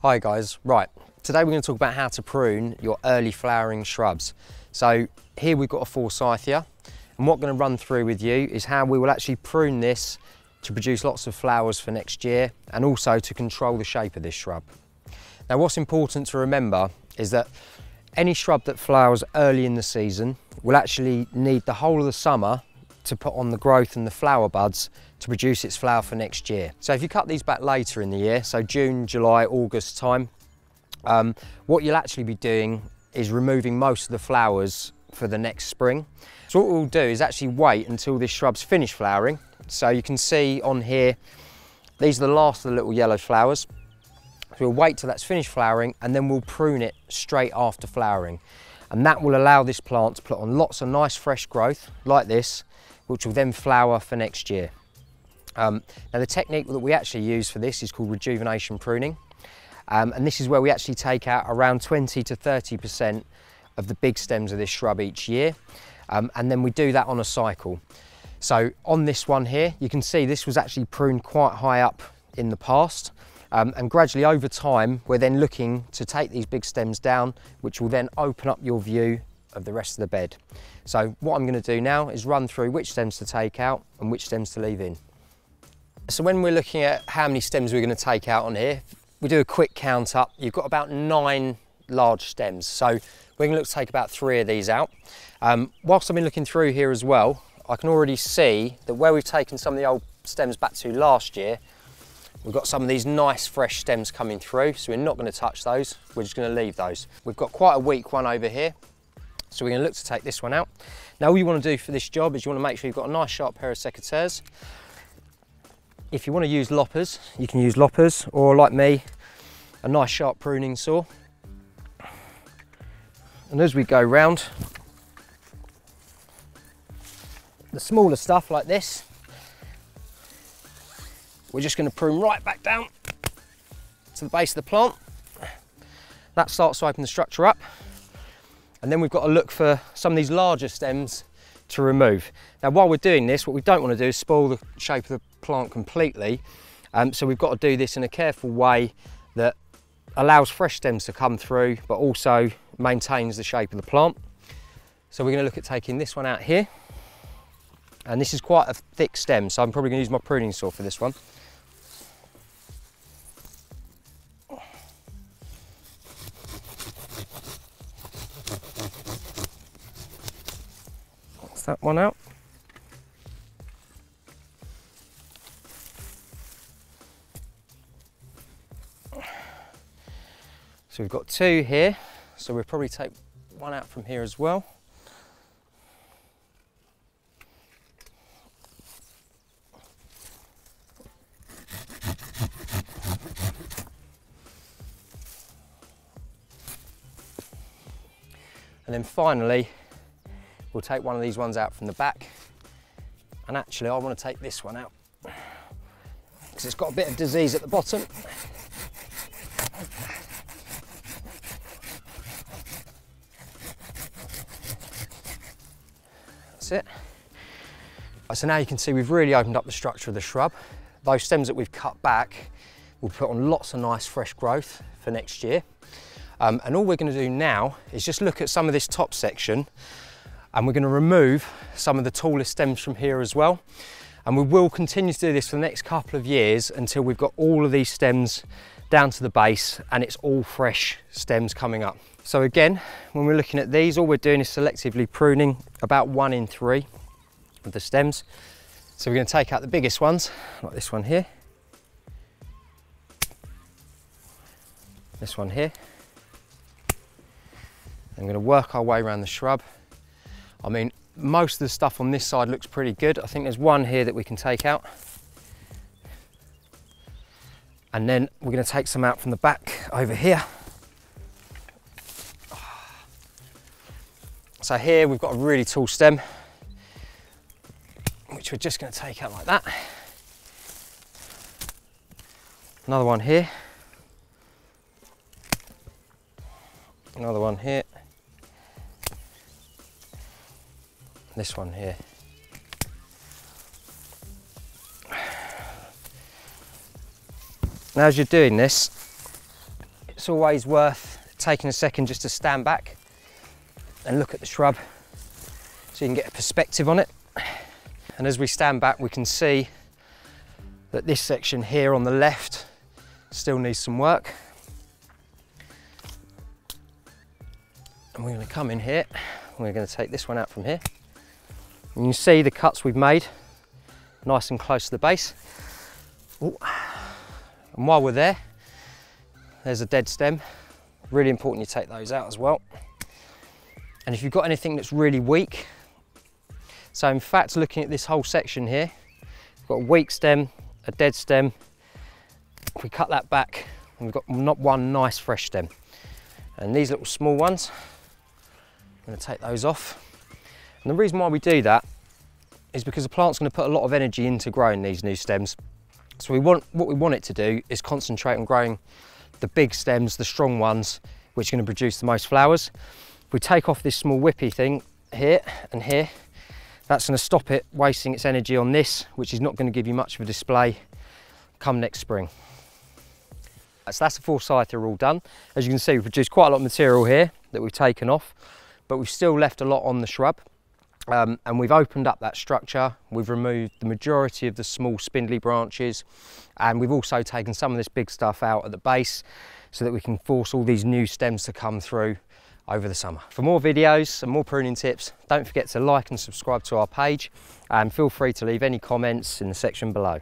Hi guys, right, today we're going to talk about how to prune your early flowering shrubs. So here we've got a Forsythia, and what I'm going to run through with you is how we will actually prune this to produce lots of flowers for next year and also to control the shape of this shrub. Now what's important to remember is that any shrub that flowers early in the season will actually need the whole of the summer to put on the growth and the flower buds to produce its flower for next year. So if you cut these back later in the year, so June, July, August time, what you'll actually be doing is removing most of the flowers for the next spring. So what we'll do is actually wait until this shrub's finished flowering. So you can see on here, these are the last of the little yellow flowers. So we'll wait till that's finished flowering and then we'll prune it straight after flowering. And that will allow this plant to put on lots of nice fresh growth like this, which will then flower for next year. Now the technique that we actually use for this is called rejuvenation pruning. And this is where we actually take out around 20 to 30% of the big stems of this shrub each year. And then we do that on a cycle. So on this one here, you can see this was actually pruned quite high up in the past. And gradually over time, we're then looking to take these big stems down, which will then open up your view of the rest of the bed. So what I'm going to do now is run through which stems to take out and which stems to leave in. So when we're looking at how many stems we're going to take out on here, we do a quick count up. You've got about 9 large stems. So we're going to look to take about 3 of these out. Whilst I've been looking through here as well, I can already see that where we've taken some of the old stems back to last year, we've got some of these nice fresh stems coming through. So we're not going to touch those. We're just going to leave those. We've got quite a weak one over here. So we're going to look to take this one out. Now all you want to do for this job is you want to make sure you've got a nice sharp pair of secateurs. If you want to use loppers, you can use loppers, or like me, a nice sharp pruning saw. And as we go round, the smaller stuff like this, we're just going to prune right back down to the base of the plant. That starts to open the structure up. And then we've got to look for some of these larger stems to remove. Now while we're doing this, what we don't want to do is spoil the shape of the plant completely. So we've got to do this in a careful way that allows fresh stems to come through, but also maintains the shape of the plant. So we're going to look at taking this one out here. And this is quite a thick stem, so I'm probably going to use my pruning saw for this one. That's that one out. So we've got 2 here, so we'll probably take one out from here as well. And then finally, we'll take one of these ones out from the back. And actually, I want to take this one out because it's got a bit of disease at the bottom. That's it. So now you can see we've really opened up the structure of the shrub. Those stems that we've cut back will put on lots of nice fresh growth for next year. And all we're going to do now is just look at some of this top section, and we're going to remove some of the tallest stems from here as well. And we will continue to do this for the next couple of years until we've got all of these stems down to the base and it's all fresh stems coming up. So again, when we're looking at these, all we're doing is selectively pruning about 1 in 3 of the stems. So we're going to take out the biggest ones, like this one here, this one here. I'm going to work our way around the shrub. I mean, most of the stuff on this side looks pretty good. I think there's one here that we can take out. And then we're going to take some out from the back over here. So here we've got a really tall stem, which we're just going to take out like that. Another one here. Another one here. This one here. Now as you're doing this, it's always worth taking a second just to stand back and look at the shrub so you can get a perspective on it. And as we stand back, we can see that this section here on the left still needs some work. And we're going to come in here, and we're going to take this one out from here. And you can see the cuts we've made, nice and close to the base. Ooh. And while we're there, there's a dead stem. Really important you take those out as well. And if you've got anything that's really weak, so in fact, looking at this whole section here, we've got a weak stem, a dead stem. If we cut that back, we've got not one nice fresh stem. And these little small ones, I'm going to take those off. And the reason why we do that is because the plant's going to put a lot of energy into growing these new stems. So what we want it to do is concentrate on growing the big stems, the strong ones, which are going to produce the most flowers. If we take off this small whippy thing here and here, that's going to stop it wasting its energy on this, which is not going to give you much of a display come next spring. So that's the Forsythia all done. As you can see, we've produced quite a lot of material here that we've taken off, but we've still left a lot on the shrub. And we've opened up that structure. We've removed the majority of the small spindly branches, and we've also taken some of this big stuff out at the base so that we can force all these new stems to come through over the summer. For more videos and more pruning tips, don't forget to like and subscribe to our page, and feel free to leave any comments in the section below.